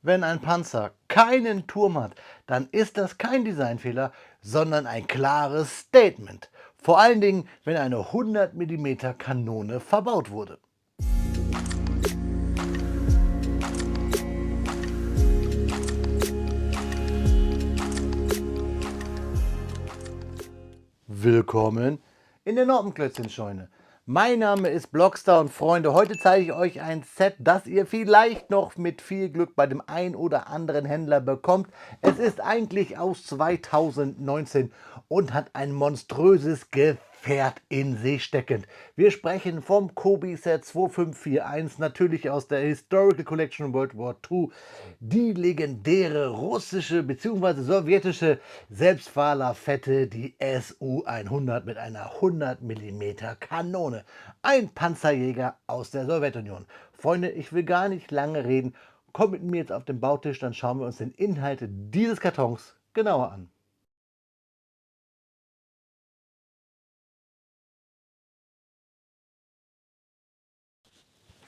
Wenn ein Panzer keinen Turm hat, dann ist das kein Designfehler, sondern ein klares Statement. Vor allen Dingen, wenn eine 100 mm Kanone verbaut wurde. Willkommen in der Norpenklötzchenscheune. Mein Name ist Blockstar und Freunde, heute zeige ich euch ein Set, das ihr vielleicht noch mit viel Glück bei dem ein oder anderen Händler bekommt. Es ist eigentlich aus 2019 und hat ein monströses Gefährt in sich steckend. Wir sprechen vom Kobi Set 2541, natürlich aus der Historical Collection World War II, die legendäre russische bzw. sowjetische Selbstfahrerfette, die Su-100 mit einer 100 mm Kanone. Ein Panzerjäger aus der Sowjetunion. Freunde, ich will gar nicht lange reden. Kommt mit mir jetzt auf den Bautisch, dann schauen wir uns den Inhalt dieses Kartons genauer an.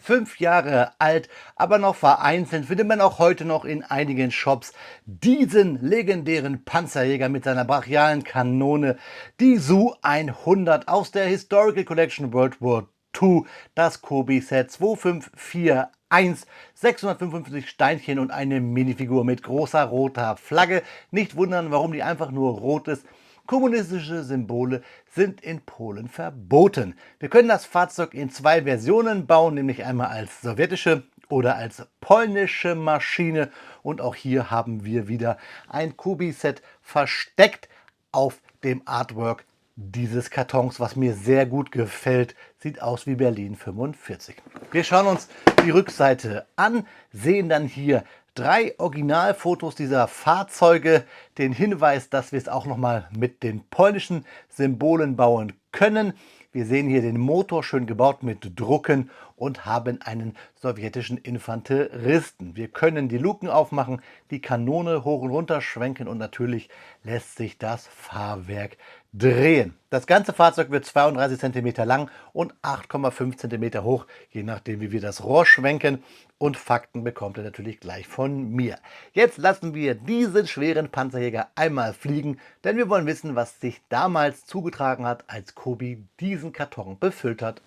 5 Jahre alt, aber noch vereinzelt findet man auch heute noch in einigen Shops diesen legendären Panzerjäger mit seiner brachialen Kanone, die Su-100 aus der Historical Collection World War II, das Kobi Set 2541, 655 Steinchen und eine Minifigur mit großer roter Flagge. Nicht wundern, warum die einfach nur rot ist. Kommunistische Symbole sind in Polen verboten. Wir können das Fahrzeug in zwei Versionen bauen, nämlich einmal als sowjetische oder als polnische Maschine. Und auch hier haben wir wieder ein Kobi-Set versteckt auf dem Artwork dieses Kartons, was mir sehr gut gefällt. Sieht aus wie Berlin 45. Wir schauen uns die Rückseite an, sehen dann hier 3 Originalfotos dieser Fahrzeuge, den Hinweis, dass wir es auch noch mal mit den polnischen Symbolen bauen können. Wir sehen hier den Motor schön gebaut mit Drucken und haben einen sowjetischen Infanteristen. Wir können die Luken aufmachen, die Kanone hoch und runter schwenken und natürlich lässt sich das Fahrwerk drehen. Das ganze Fahrzeug wird 32 cm lang und 8,5 cm hoch, je nachdem wie wir das Rohr schwenken. Und Fakten bekommt ihr natürlich gleich von mir. Jetzt lassen wir diesen schweren Panzerjäger einmal fliegen, denn wir wollen wissen, was sich damals zugetragen hat, als Kobi diesen Karton befüllt hat.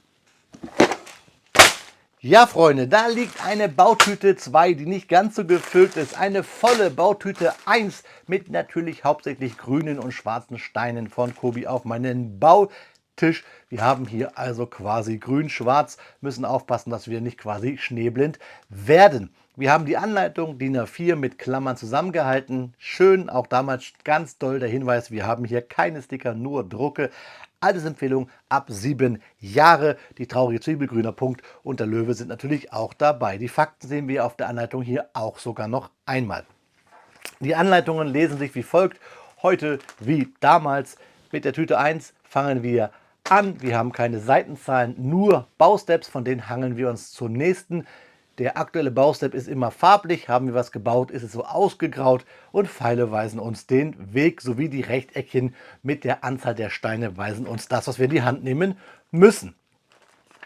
Ja, Freunde, da liegt eine Bautüte 2, die nicht ganz so gefüllt ist. Eine volle Bautüte 1 mit natürlich hauptsächlich grünen und schwarzen Steinen von Kobi auf meinen Bautisch. Wir haben hier also quasi grün-schwarz, müssen aufpassen, dass wir nicht quasi schneeblind werden. Wir haben die Anleitung DIN A4 mit Klammern zusammengehalten. Schön, auch damals ganz doll der Hinweis, wir haben hier keine Sticker, nur Drucke. Altersempfehlung ab 7 Jahre. Die traurige Zwiebelgrüner Punkt und der Löwe sind natürlich auch dabei. Die Fakten sehen wir auf der Anleitung hier auch sogar noch einmal. Die Anleitungen lesen sich wie folgt. Heute wie damals. Mit der Tüte 1 fangen wir an. Wir haben keine Seitenzahlen, nur Bausteps, von denen hangeln wir uns zur nächsten. Der aktuelle Baustep ist immer farblich. Haben wir was gebaut, ist es so ausgegraut und Pfeile weisen uns den Weg, sowie die Rechteckchen mit der Anzahl der Steine weisen uns das, was wir in die Hand nehmen müssen.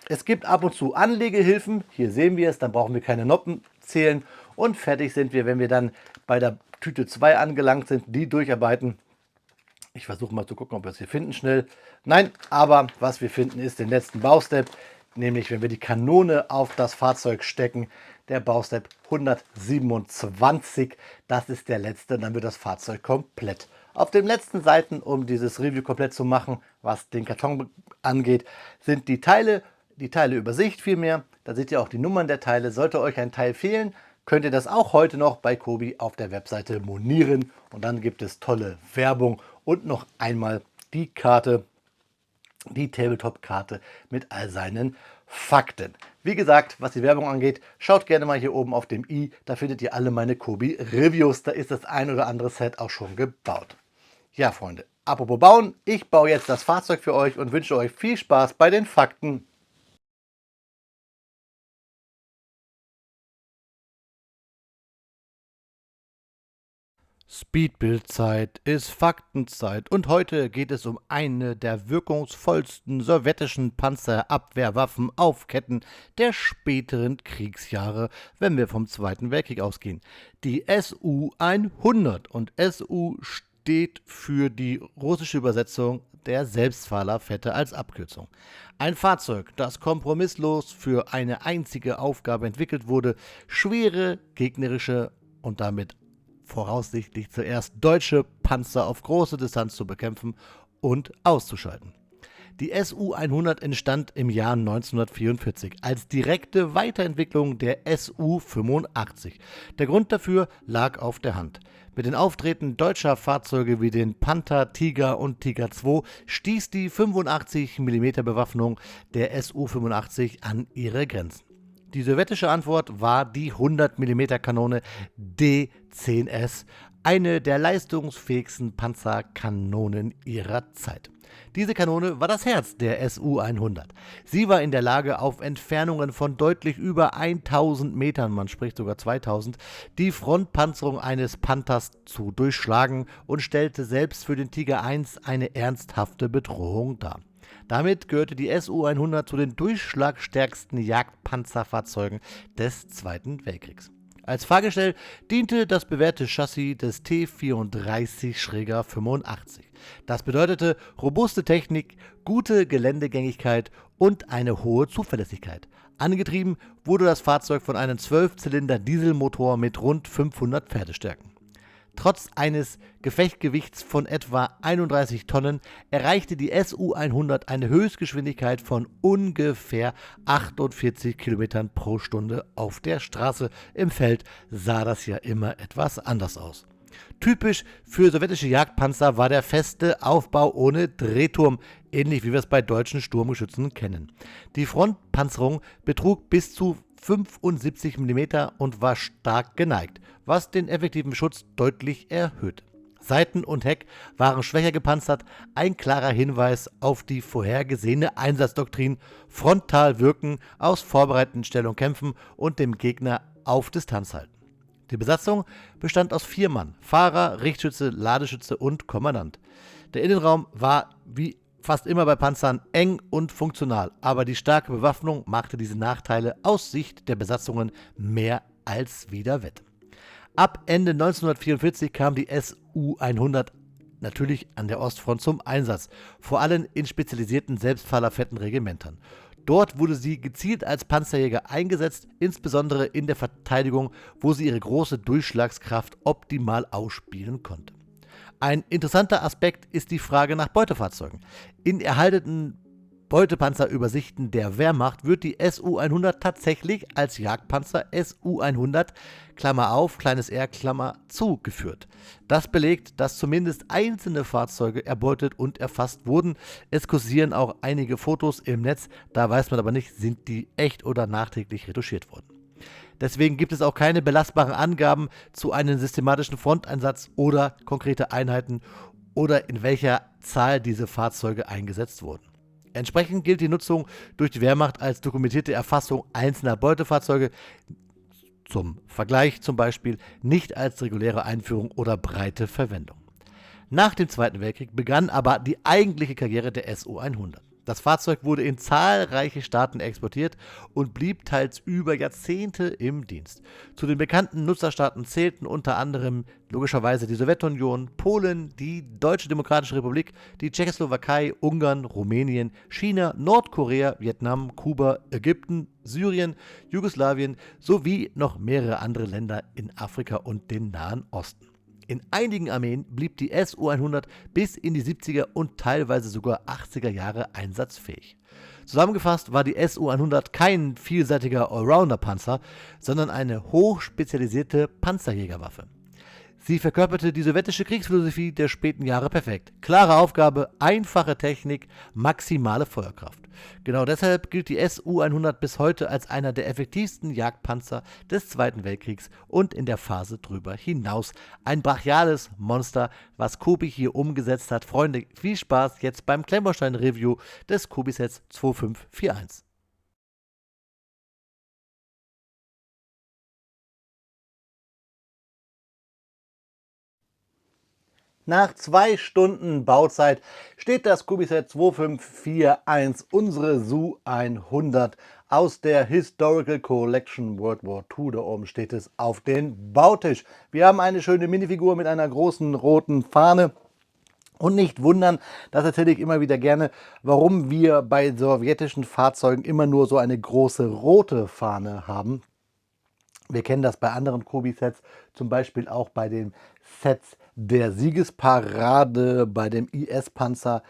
Es gibt ab und zu Anlegehilfen, hier sehen wir es, dann brauchen wir keine Noppen zählen und fertig sind wir, wenn wir dann bei der Tüte 2 angelangt sind, die durcharbeiten. Ich versuche mal zu gucken, ob wir es hier finden schnell. Nein, aber was wir finden ist den letzten Baustep, nämlich wenn wir die Kanone auf das Fahrzeug stecken, der Baustep 127, das ist der letzte, dann wird das Fahrzeug komplett. Auf den letzten Seiten, um dieses Review komplett zu machen, was den Karton angeht, sind die Teileübersicht vielmehr. Da seht ihr auch die Nummern der Teile. Sollte euch ein Teil fehlen, könnt ihr das auch heute noch bei Kobi auf der Webseite monieren. Und dann gibt es tolle Werbung und noch einmal die Karte, die Tabletop-Karte mit all seinen Fakten. Wie gesagt, was die Werbung angeht, schaut gerne mal hier oben auf dem i, da findet ihr alle meine Kobi-Reviews. Da ist das ein oder andere Set auch schon gebaut. Ja, Freunde, apropos bauen, ich baue jetzt das Fahrzeug für euch und wünsche euch viel Spaß bei den Fakten. Speedbildzeit ist Faktenzeit und heute geht es um eine der wirkungsvollsten sowjetischen Panzerabwehrwaffen auf Ketten der späteren Kriegsjahre, wenn wir vom Zweiten Weltkrieg ausgehen. Die Su-100 und Su steht für die russische Übersetzung der Selbstfahrerfette als Abkürzung. Ein Fahrzeug, das kompromisslos für eine einzige Aufgabe entwickelt wurde, schwere gegnerische und damit voraussichtlich zuerst deutsche Panzer auf große Distanz zu bekämpfen und auszuschalten. Die Su-100 entstand im Jahr 1944 als direkte Weiterentwicklung der Su-85. Der Grund dafür lag auf der Hand. Mit den Auftreten deutscher Fahrzeuge wie den Panther, Tiger und Tiger II stieß die 85 mm Bewaffnung der Su-85 an ihre Grenzen. Die sowjetische Antwort war die 100 mm Kanone D-10S, eine der leistungsfähigsten Panzerkanonen ihrer Zeit. Diese Kanone war das Herz der Su-100. Sie war in der Lage, auf Entfernungen von deutlich über 1000 Metern, man spricht sogar 2000, die Frontpanzerung eines Panthers zu durchschlagen und stellte selbst für den Tiger I eine ernsthafte Bedrohung dar. Damit gehörte die Su-100 zu den durchschlagstärksten Jagdpanzerfahrzeugen des Zweiten Weltkriegs. Als Fahrgestell diente das bewährte Chassis des T-34-85. Das bedeutete robuste Technik, gute Geländegängigkeit und eine hohe Zuverlässigkeit. Angetrieben wurde das Fahrzeug von einem 12-Zylinder-Dieselmotor mit rund 500 Pferdestärken. Trotz eines Gefechtsgewichts von etwa 31 Tonnen erreichte die Su-100 eine Höchstgeschwindigkeit von ungefähr 48 Kilometern pro Stunde auf der Straße. Im Feld sah das ja immer etwas anders aus. Typisch für sowjetische Jagdpanzer war der feste Aufbau ohne Drehturm, ähnlich wie wir es bei deutschen Sturmgeschützen kennen. Die Frontpanzerung betrug bis zu 75 mm und war stark geneigt, was den effektiven Schutz deutlich erhöhte. Seiten und Heck waren schwächer gepanzert, ein klarer Hinweis auf die vorhergesehene Einsatzdoktrin: frontal wirken, aus vorbereiteten Stellung kämpfen und dem Gegner auf Distanz halten. Die Besatzung bestand aus 4 Mann: Fahrer, Richtschütze, Ladeschütze und Kommandant. Der Innenraum war wie fast immer bei Panzern eng und funktional, aber die starke Bewaffnung machte diese Nachteile aus Sicht der Besatzungen mehr als wieder wett. Ab Ende 1944 kam die Su-100 natürlich an der Ostfront zum Einsatz, vor allem in spezialisierten Selbstfahrerfettenregimentern. Dort wurde sie gezielt als Panzerjäger eingesetzt, insbesondere in der Verteidigung, wo sie ihre große Durchschlagskraft optimal ausspielen konnte. Ein interessanter Aspekt ist die Frage nach Beutefahrzeugen. In erhaltenen Beutepanzerübersichten der Wehrmacht wird die Su-100 tatsächlich als Jagdpanzer Su-100, Klammer auf, kleines r, Klammer zu, geführt. Das belegt, dass zumindest einzelne Fahrzeuge erbeutet und erfasst wurden. Es kursieren auch einige Fotos im Netz, da weiß man aber nicht, sind die echt oder nachträglich retuschiert worden. Deswegen gibt es auch keine belastbaren Angaben zu einem systematischen Fronteinsatz oder konkrete Einheiten oder in welcher Zahl diese Fahrzeuge eingesetzt wurden. Entsprechend gilt die Nutzung durch die Wehrmacht als dokumentierte Erfassung einzelner Beutefahrzeuge, zum Vergleich zum Beispiel nicht als reguläre Einführung oder breite Verwendung. Nach dem Zweiten Weltkrieg begann aber die eigentliche Karriere der Su-100. Das Fahrzeug wurde in zahlreiche Staaten exportiert und blieb teils über Jahrzehnte im Dienst. Zu den bekannten Nutzerstaaten zählten unter anderem logischerweise die Sowjetunion, Polen, die Deutsche Demokratische Republik, die Tschechoslowakei, Ungarn, Rumänien, China, Nordkorea, Vietnam, Kuba, Ägypten, Syrien, Jugoslawien sowie noch mehrere andere Länder in Afrika und dem Nahen Osten. In einigen Armeen blieb die Su-100 bis in die 70er und teilweise sogar 80er Jahre einsatzfähig. Zusammengefasst war die Su-100 kein vielseitiger Allrounder-Panzer, sondern eine hochspezialisierte Panzerjägerwaffe. Sie verkörperte die sowjetische Kriegsphilosophie der späten Jahre perfekt. Klare Aufgabe, einfache Technik, maximale Feuerkraft. Genau deshalb gilt die Su-100 bis heute als einer der effektivsten Jagdpanzer des Zweiten Weltkriegs und in der Phase drüber hinaus. Ein brachiales Monster, was Kobi hier umgesetzt hat. Freunde, viel Spaß jetzt beim Klemmbaustein-Review des Kobi-Sets 2541. Nach 2 Stunden Bauzeit steht das Kubi-Set 2541, unsere Su 100 aus der Historical Collection World War II. Da oben steht es auf den Bautisch. Wir haben eine schöne Minifigur mit einer großen roten Fahne. Und nicht wundern, das erzähle ich immer wieder gerne, warum wir bei sowjetischen Fahrzeugen immer nur so eine große rote Fahne haben. Wir kennen das bei anderen Kobi-Sets, zum Beispiel auch bei den Sets der Siegesparade, bei dem IS-Panzer.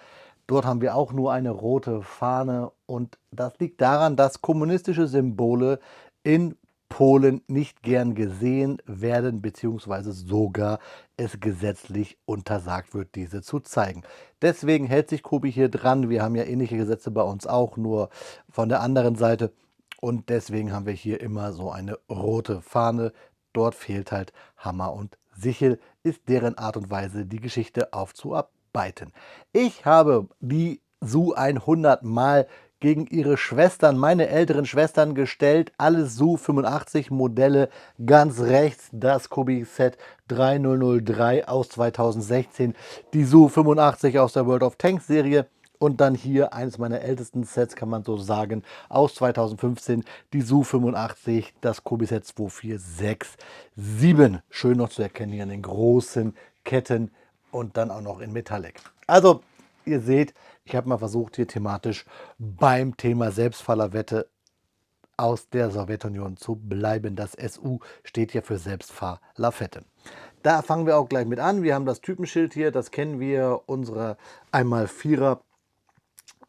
Dort haben wir auch nur eine rote Fahne und das liegt daran, dass kommunistische Symbole in Polen nicht gern gesehen werden, beziehungsweise sogar es gesetzlich untersagt wird, diese zu zeigen. Deswegen hält sich Kobi hier dran. Wir haben ja ähnliche Gesetze bei uns auch, nur von der anderen Seite. Und deswegen haben wir hier immer so eine rote Fahne. Dort fehlt halt Hammer und Sichel, ist deren Art und Weise, die Geschichte aufzuarbeiten. Ich habe die Su 100 mal gegen ihre Schwestern, meine älteren Schwestern, gestellt. Alle Su 85 Modelle. Ganz rechts das Kobi-Set 3003 aus 2016. Die Su 85 aus der World of Tanks Serie. Und dann hier eines meiner ältesten Sets, kann man so sagen, aus 2015, die Su 85, das Kobi-Set 2467. Schön noch zu erkennen hier in den großen Ketten und dann auch noch in Metallic. Also, ihr seht, ich habe mal versucht, hier thematisch beim Thema Selbstfahrerwette aus der Sowjetunion zu bleiben. Das SU steht ja für Selbstfahrlafette. Da fangen wir auch gleich mit an. Wir haben das Typenschild hier, das kennen wir, unsere 1x4er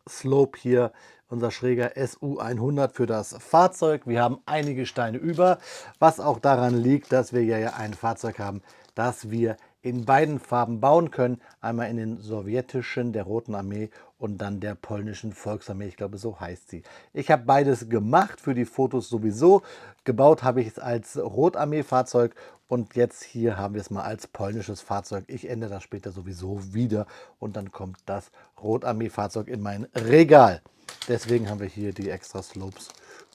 Slope hier, unser schräger SU 100 für das Fahrzeug. Wir haben einige Steine über, was auch daran liegt, dass wir ja ein Fahrzeug haben, das wir in beiden Farben bauen können. Einmal in den sowjetischen, der Roten Armee, und dann der polnischen Volksarmee. Ich glaube, so heißt sie. Ich habe beides gemacht, für die Fotos sowieso. Gebaut habe ich es als Rotarmee-Fahrzeug und jetzt hier haben wir es mal als polnisches Fahrzeug. Ich ändere das später sowieso wieder und dann kommt das Rotarmee-Fahrzeug in mein Regal. Deswegen haben wir hier die extra Slopes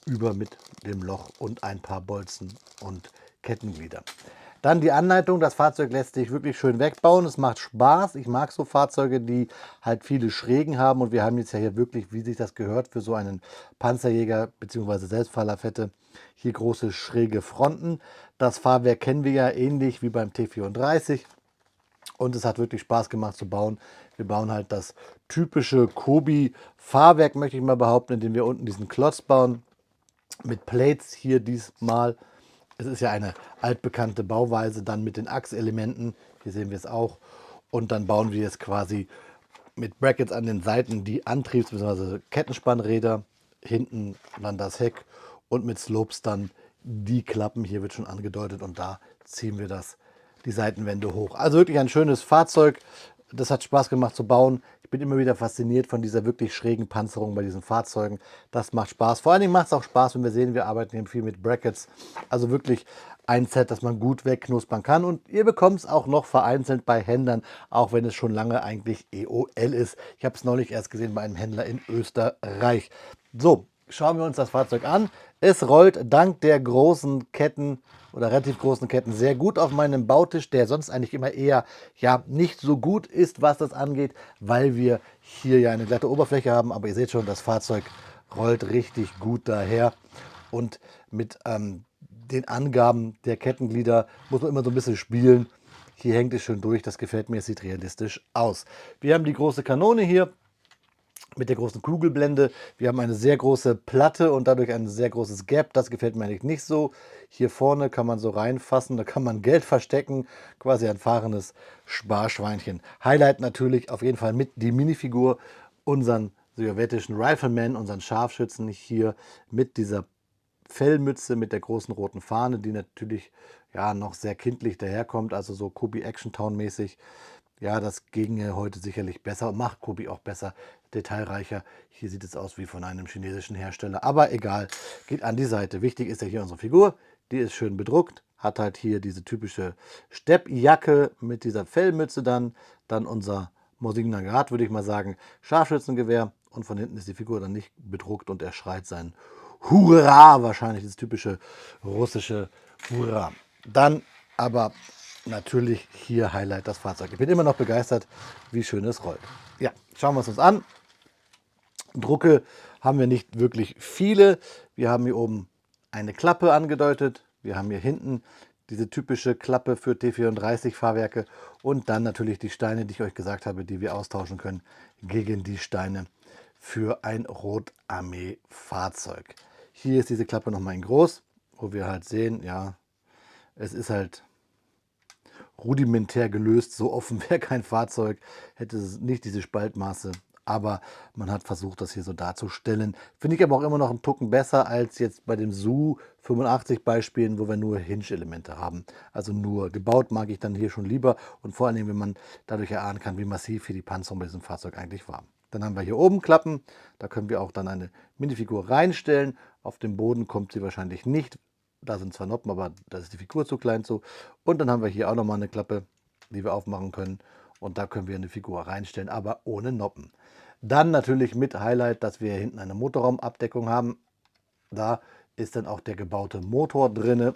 über mit dem Loch und ein paar Bolzen und Kettenglieder. Dann die Anleitung. Das Fahrzeug lässt sich wirklich schön wegbauen. Es macht Spaß. Ich mag so Fahrzeuge, die halt viele Schrägen haben. Und wir haben jetzt ja hier wirklich, wie sich das gehört, für so einen Panzerjäger bzw. Selbstfahrerfette hier große schräge Fronten. Das Fahrwerk kennen wir ja ähnlich wie beim T34. Und es hat wirklich Spaß gemacht zu bauen. Wir bauen halt das typische Kobi-Fahrwerk, möchte ich mal behaupten, indem wir unten diesen Klotz bauen. Mit Plates hier diesmal. Es ist ja eine altbekannte Bauweise, dann mit den Achselementen. Hier sehen wir es auch. Und dann bauen wir es quasi mit Brackets an den Seiten die Antriebs- bzw. Kettenspannräder. Hinten dann das Heck und mit Slopes dann die Klappen. Hier wird schon angedeutet und da ziehen wir die Seitenwände hoch. Also wirklich ein schönes Fahrzeug. Das hat Spaß gemacht zu bauen. Ich bin immer wieder fasziniert von dieser wirklich schrägen Panzerung bei diesen Fahrzeugen. Das macht Spaß. Vor allen Dingen macht es auch Spaß, wenn wir sehen, wir arbeiten hier viel mit Brackets. Also wirklich ein Set, das man gut wegknuspern kann. Und ihr bekommt es auch noch vereinzelt bei Händlern, auch wenn es schon lange eigentlich EOL ist. Ich habe es neulich erst gesehen bei einem Händler in Österreich. So, schauen wir uns das Fahrzeug an. Es rollt dank der großen Ketten oder relativ großen Ketten sehr gut auf meinem Bautisch, der sonst eigentlich immer eher ja nicht so gut ist, was das angeht, weil wir hier ja eine glatte Oberfläche haben. Aber ihr seht schon, das Fahrzeug rollt richtig gut daher. Und mit den Angaben der Kettenglieder muss man immer so ein bisschen spielen. Hier hängt es schön durch, das gefällt mir, es sieht realistisch aus. Wir haben die große Kanone hier mit der großen Kugelblende. Wir haben eine sehr große Platte und dadurch ein sehr großes Gap. Das gefällt mir eigentlich nicht so. Hier vorne kann man so reinfassen, da kann man Geld verstecken. Quasi ein fahrendes Sparschweinchen. Highlight natürlich auf jeden Fall mit die Minifigur, unseren sowjetischen Rifleman, unseren Scharfschützen hier mit dieser Fellmütze mit der großen roten Fahne, die natürlich ja noch sehr kindlich daherkommt, also so Kobi Action Town mäßig. Ja, das ginge heute sicherlich besser und macht Kobi auch besser, detailreicher. Hier sieht es aus wie von einem chinesischen Hersteller, aber egal, geht an die Seite. Wichtig ist ja hier unsere Figur, die ist schön bedruckt, hat halt hier diese typische Steppjacke mit dieser Fellmütze dann unser Mosin Nagant, würde ich mal sagen, Scharfschützengewehr und von hinten ist die Figur dann nicht bedruckt und er schreit sein Hurra, wahrscheinlich das typische russische Hurra. Dann aber natürlich hier Highlight das Fahrzeug. Ich bin immer noch begeistert, wie schön es rollt. Ja, schauen wir es uns an. Drucke haben wir nicht wirklich viele. Wir haben hier oben eine Klappe angedeutet. Wir haben hier hinten diese typische Klappe für T34-Fahrwerke und dann natürlich die Steine, die ich euch gesagt habe, die wir austauschen können gegen die Steine für ein Rotarmee-Fahrzeug. Hier ist diese Klappe nochmal in groß, wo wir halt sehen, ja, es ist halt rudimentär gelöst. So offen wäre kein Fahrzeug, hätte es nicht diese Spaltmaße. Aber man hat versucht, das hier so darzustellen. Finde ich aber auch immer noch einen Tucken besser als jetzt bei dem Su 85 Beispielen, wo wir nur Hinge-Elemente haben. Also nur gebaut mag ich dann hier schon lieber. Und vor allen Dingen, wenn man dadurch erahnen kann, wie massiv hier die Panzerung bei diesem Fahrzeug eigentlich war. Dann haben wir hier oben Klappen. Da können wir auch dann eine Minifigur reinstellen. Auf dem Boden kommt sie wahrscheinlich nicht. Da sind zwar Noppen, aber da ist die Figur zu klein zu. Und dann haben wir hier auch nochmal eine Klappe, die wir aufmachen können. Und da können wir eine Figur reinstellen, aber ohne Noppen. Dann natürlich mit Highlight, dass wir hier hinten eine Motorraumabdeckung haben. Da ist dann auch der gebaute Motor drin.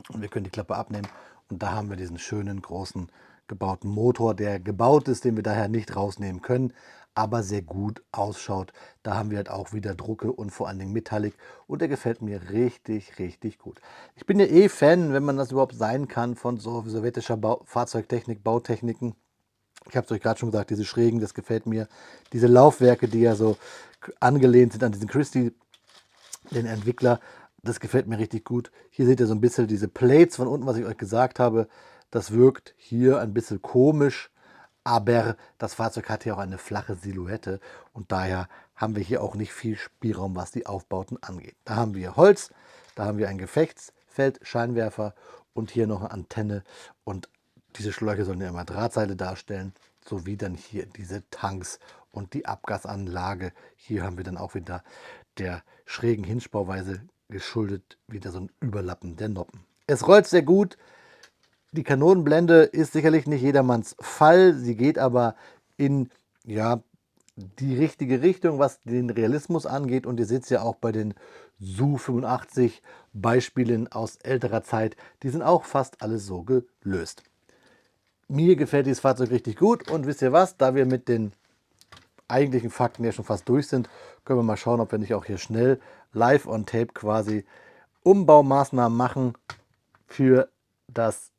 Und wir können die Klappe abnehmen. Und da haben wir diesen schönen großen gebauten Motor, der gebaut ist, den wir daher nicht rausnehmen können, aber sehr gut ausschaut. Da haben wir halt auch wieder Drucke und vor allen Dingen Metallic und der gefällt mir richtig, richtig gut. Ich bin ja eh Fan, wenn man das überhaupt sein kann, von so sowjetischer Fahrzeugtechnik, Bautechniken. Ich habe es euch gerade schon gesagt, diese Schrägen, das gefällt mir. Diese Laufwerke, die ja so angelehnt sind an diesen Christie, den Entwickler, das gefällt mir richtig gut. Hier seht ihr so ein bisschen diese Plates von unten, was ich euch gesagt habe. Das wirkt hier ein bisschen komisch, aber das Fahrzeug hat hier auch eine flache Silhouette und daher haben wir hier auch nicht viel Spielraum, was die Aufbauten angeht. Da haben wir Holz, da haben wir ein Gefechtsfeld, Scheinwerfer und hier noch eine Antenne und diese Schläuche sollen ja immer Drahtseile darstellen, sowie dann hier diese Tanks und die Abgasanlage. Hier haben wir dann auch wieder der schrägen Hingebauweise geschuldet wieder so ein Überlappen der Noppen. Es rollt sehr gut. Die Kanonenblende ist sicherlich nicht jedermanns Fall. Sie geht aber in ja, die richtige Richtung, was den Realismus angeht. Und ihr seht es ja auch bei den Su 85 Beispielen aus älterer Zeit. Die sind auch fast alle so gelöst. Mir gefällt dieses Fahrzeug richtig gut. Und wisst ihr was, da wir mit den eigentlichen Fakten ja schon fast durch sind, können wir mal schauen, ob wir nicht auch hier schnell live on tape quasi Umbaumaßnahmen machen für das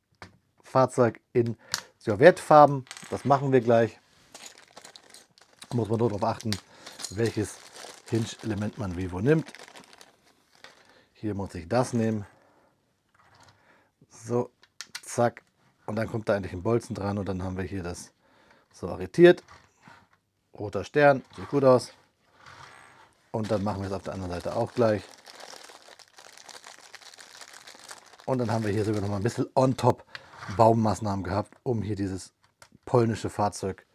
Fahrzeug in Sowjetfarben. Das machen wir gleich. Muss man nur darauf achten, welches Hinge-Element man wie wo nimmt. Hier muss ich das nehmen. So, zack. Und dann kommt da eigentlich ein Bolzen dran und dann haben wir hier das so arretiert. Roter Stern, sieht gut aus. Und dann machen wir es auf der anderen Seite auch gleich. Und dann haben wir hier sogar noch mal ein bisschen on top Baumaßnahmen gehabt, um hier dieses polnische Fahrzeug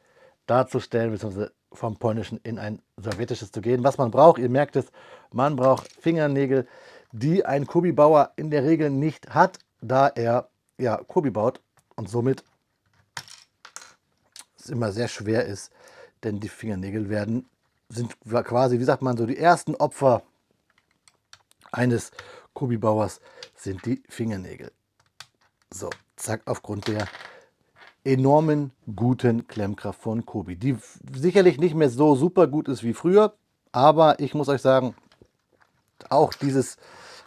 darzustellen, beziehungsweise vom polnischen in ein sowjetisches zu gehen. Was man braucht, ihr merkt es, man braucht Fingernägel, die ein Kobi-Bauer in der Regel nicht hat, da er ja Kobi baut und somit es immer sehr schwer ist, denn die Fingernägel sind quasi, wie sagt man so, die ersten Opfer eines Kobi-Bauers sind die Fingernägel. So, zack, aufgrund der enormen guten Klemmkraft von Kobi, die sicherlich nicht mehr so super gut ist wie früher, aber ich muss euch sagen, auch dieses,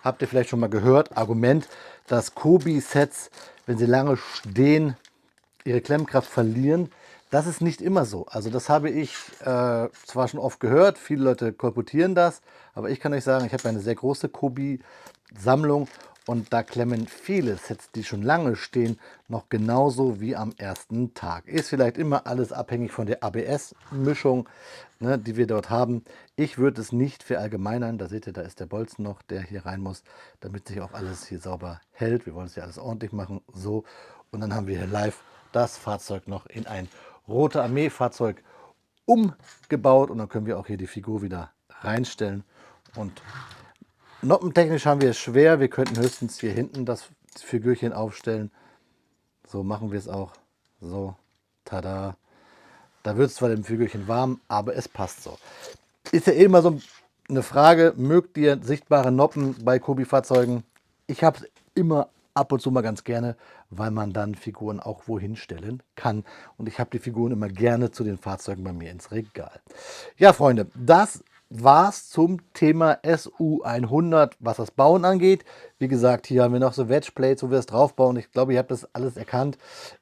habt ihr vielleicht schon mal gehört, Argument, dass Kobi-Sets, wenn sie lange stehen, ihre Klemmkraft verlieren. Das ist nicht immer so. Also das habe ich zwar schon oft gehört, viele Leute kolportieren das, aber ich kann euch sagen, ich habe eine sehr große Kobi-Sammlung und da klemmen viele Sets, die schon lange stehen, noch genauso wie am ersten Tag. Ist vielleicht immer alles abhängig von der ABS-Mischung, ne, die wir dort haben. Ich würde es nicht verallgemeinern. Da seht ihr, da ist der Bolzen noch, der hier rein muss, damit sich auch alles hier sauber hält. Wir wollen es ja alles ordentlich machen. So, und dann haben wir hier live das Fahrzeug noch in ein Rote Armee-Fahrzeug umgebaut. Und dann können wir auch hier die Figur wieder reinstellen. Und noppentechnisch haben wir es schwer. Wir könnten höchstens hier hinten das Figürchen aufstellen. So machen wir es auch. So, tada. Da wird es zwar dem Figürchen warm, aber es passt so. Ist ja eh immer so eine Frage, mögt ihr sichtbare Noppen bei Kobi-Fahrzeugen? Ich habe es immer ab und zu mal ganz gerne, weil man dann Figuren auch wohin stellen kann. Und ich habe die Figuren immer gerne zu den Fahrzeugen bei mir ins Regal. Ja, Freunde, das war's zum Thema SU100, was das Bauen angeht. Wie gesagt, hier haben wir noch so Wedgeplates, wo wir es draufbauen. Ich glaube, ihr habt das alles erkannt.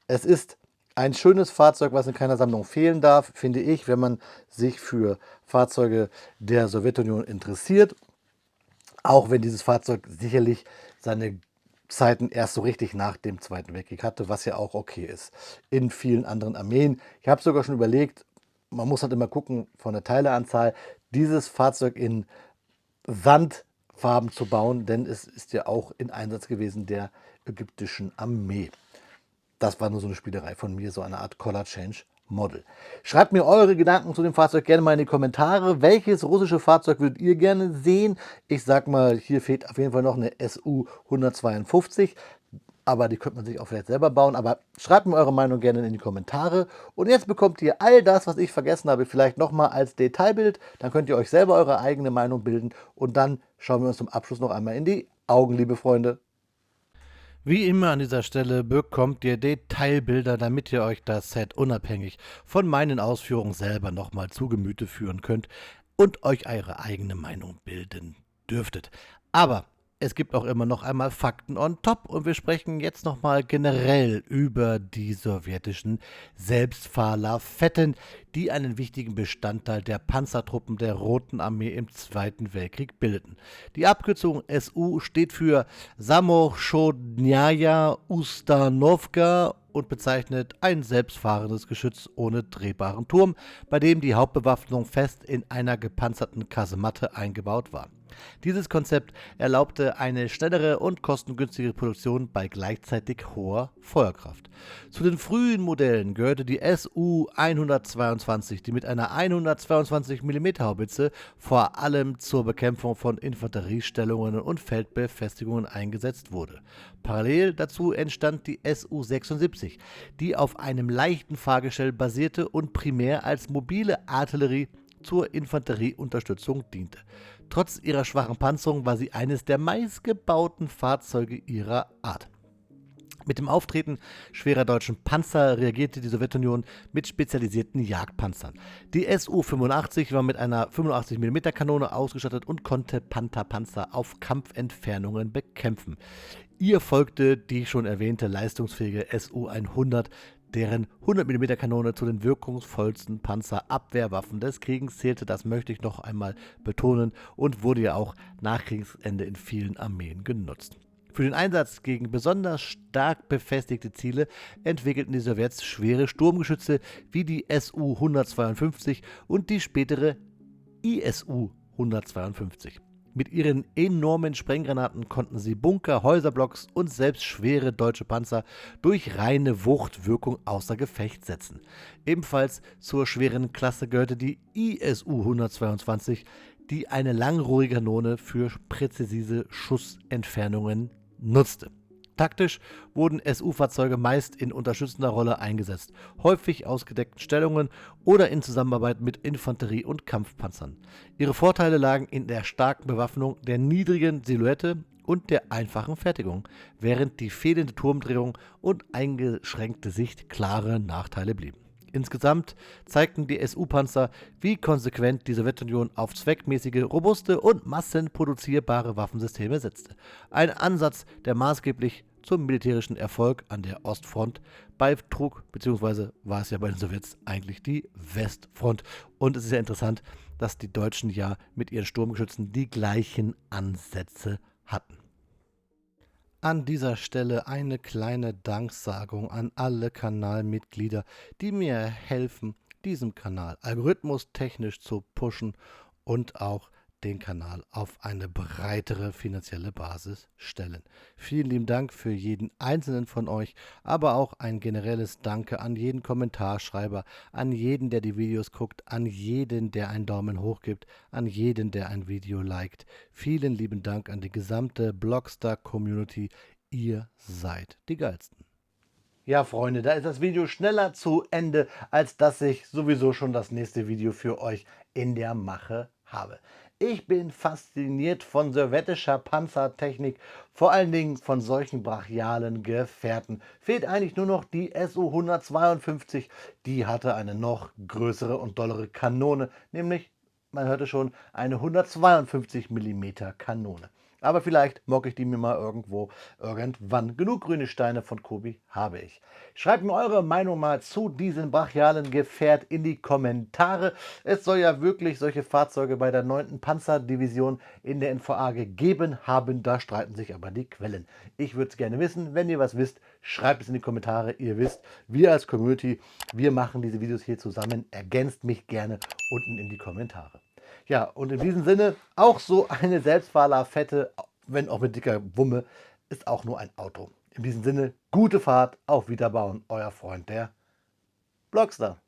Es ist ein schönes Fahrzeug, was in keiner Sammlung fehlen darf, finde ich, wenn man sich für Fahrzeuge der Sowjetunion interessiert. Auch wenn dieses Fahrzeug sicherlich seine Zeiten erst so richtig nach dem Zweiten Weltkrieg hatte, was ja auch okay ist. In vielen anderen Armeen. Ich habe sogar schon überlegt, man muss halt immer gucken von der Teileanzahl, dieses Fahrzeug in Sandfarben zu bauen, denn es ist ja auch in Einsatz gewesen der ägyptischen Armee. Das war nur so eine Spielerei von mir, so eine Art Color Change Model. Schreibt mir eure Gedanken zu dem Fahrzeug gerne mal in die Kommentare. Welches russische Fahrzeug würdet ihr gerne sehen? Ich sag mal, hier fehlt auf jeden Fall noch eine SU 152. Aber die könnte man sich auch vielleicht selber bauen. Aber schreibt mir eure Meinung gerne in die Kommentare. Und jetzt bekommt ihr all das, was ich vergessen habe, vielleicht nochmal als Detailbild. Dann könnt ihr euch selber eure eigene Meinung bilden. Und dann schauen wir uns zum Abschluss noch einmal in die Augen, liebe Freunde. Wie immer an dieser Stelle bekommt ihr Detailbilder, damit ihr euch das Set unabhängig von meinen Ausführungen selber nochmal zu Gemüte führen könnt und euch eure eigene Meinung bilden dürftet. Aber es gibt auch immer noch einmal Fakten on top und wir sprechen jetzt nochmal generell über die sowjetischen Selbstfahrlafetten, die einen wichtigen Bestandteil der Panzertruppen der Roten Armee im Zweiten Weltkrieg bildeten. Die Abkürzung SU steht für Samochodnaya Ustanovka und bezeichnet ein selbstfahrendes Geschütz ohne drehbaren Turm, bei dem die Hauptbewaffnung fest in einer gepanzerten Kasematte eingebaut war. Dieses Konzept erlaubte eine schnellere und kostengünstige Produktion bei gleichzeitig hoher Feuerkraft. Zu den frühen Modellen gehörte die SU 122, die mit einer 122 mm Haubitze vor allem zur Bekämpfung von Infanteriestellungen und Feldbefestigungen eingesetzt wurde. Parallel dazu entstand die SU 76, die auf einem leichten Fahrgestell basierte und primär als mobile Artillerie zur Infanterieunterstützung diente. Trotz ihrer schwachen Panzerung war sie eines der meistgebauten Fahrzeuge ihrer Art. Mit dem Auftreten schwerer deutschen Panzer reagierte die Sowjetunion mit spezialisierten Jagdpanzern. Die Su-85 war mit einer 85 mm Kanone ausgestattet und konnte Panther-Panzer auf Kampfentfernungen bekämpfen. Ihr folgte die schon erwähnte leistungsfähige Su-100, deren 100 mm Kanone zu den wirkungsvollsten Panzerabwehrwaffen des Krieges zählte. Das möchte ich noch einmal betonen und wurde ja auch nach Kriegsende in vielen Armeen genutzt. Für den Einsatz gegen besonders stark befestigte Ziele entwickelten die Sowjets schwere Sturmgeschütze wie die Su-152 und die spätere ISU-152. Mit ihren enormen Sprenggranaten konnten sie Bunker, Häuserblocks und selbst schwere deutsche Panzer durch reine Wuchtwirkung außer Gefecht setzen. Ebenfalls zur schweren Klasse gehörte die ISU-122, die eine langrohrige Kanone für präzise Schussentfernungen nutzte. Taktisch wurden Su-Fahrzeuge meist in unterstützender Rolle eingesetzt, häufig aus gedeckten Stellungen oder in Zusammenarbeit mit Infanterie- und Kampfpanzern. Ihre Vorteile lagen in der starken Bewaffnung, der niedrigen Silhouette und der einfachen Fertigung, während die fehlende Turmdrehung und eingeschränkte Sicht klare Nachteile blieben. Insgesamt zeigten die Su-Panzer, wie konsequent die Sowjetunion auf zweckmäßige, robuste und massenproduzierbare Waffensysteme setzte. Ein Ansatz, der maßgeblich zum militärischen Erfolg an der Ostfront beitrug, beziehungsweise war es ja bei den Sowjets eigentlich die Westfront. Und es ist ja interessant, dass die Deutschen ja mit ihren Sturmgeschützen die gleichen Ansätze hatten. An dieser Stelle eine kleine Danksagung an alle Kanalmitglieder, die mir helfen, diesen Kanal algorithmustechnisch zu pushen und auch den Kanal auf eine breitere finanzielle Basis stellen. Vielen lieben Dank für jeden einzelnen von euch, aber auch ein generelles Danke an jeden Kommentarschreiber, an jeden, der die Videos guckt, an jeden, der einen Daumen hoch gibt, an jeden, der ein Video liked. Vielen lieben Dank an die gesamte Blockstar-Community. Ihr seid die Geilsten. Ja, Freunde, da ist das Video schneller zu Ende, als dass ich sowieso schon das nächste Video für euch in der Mache habe. Ich bin fasziniert von sowjetischer Panzertechnik, vor allen Dingen von solchen brachialen Gefährten. Fehlt eigentlich nur noch die Su-152, die hatte eine noch größere und dollere Kanone, nämlich, man hörte schon, eine 152 Millimeter Kanone. Aber vielleicht mocke ich die mir mal irgendwann. Genug grüne Steine von Kobi habe ich. Schreibt mir eure Meinung mal zu diesem brachialen Gefährt in die Kommentare. Es soll ja wirklich solche Fahrzeuge bei der 9. Panzerdivision in der NVA gegeben haben. Da streiten sich aber die Quellen. Ich würde es gerne wissen. Wenn ihr was wisst, schreibt es in die Kommentare. Ihr wisst, wir als Community, wir machen diese Videos hier zusammen. Ergänzt mich gerne unten in die Kommentare. Ja, und in diesem Sinne, auch so eine Selbstfahrerfette, wenn auch mit dicker Wumme, ist auch nur ein Auto. In diesem Sinne, gute Fahrt, auf Wiederbauen, euer Freund, der Blockstar.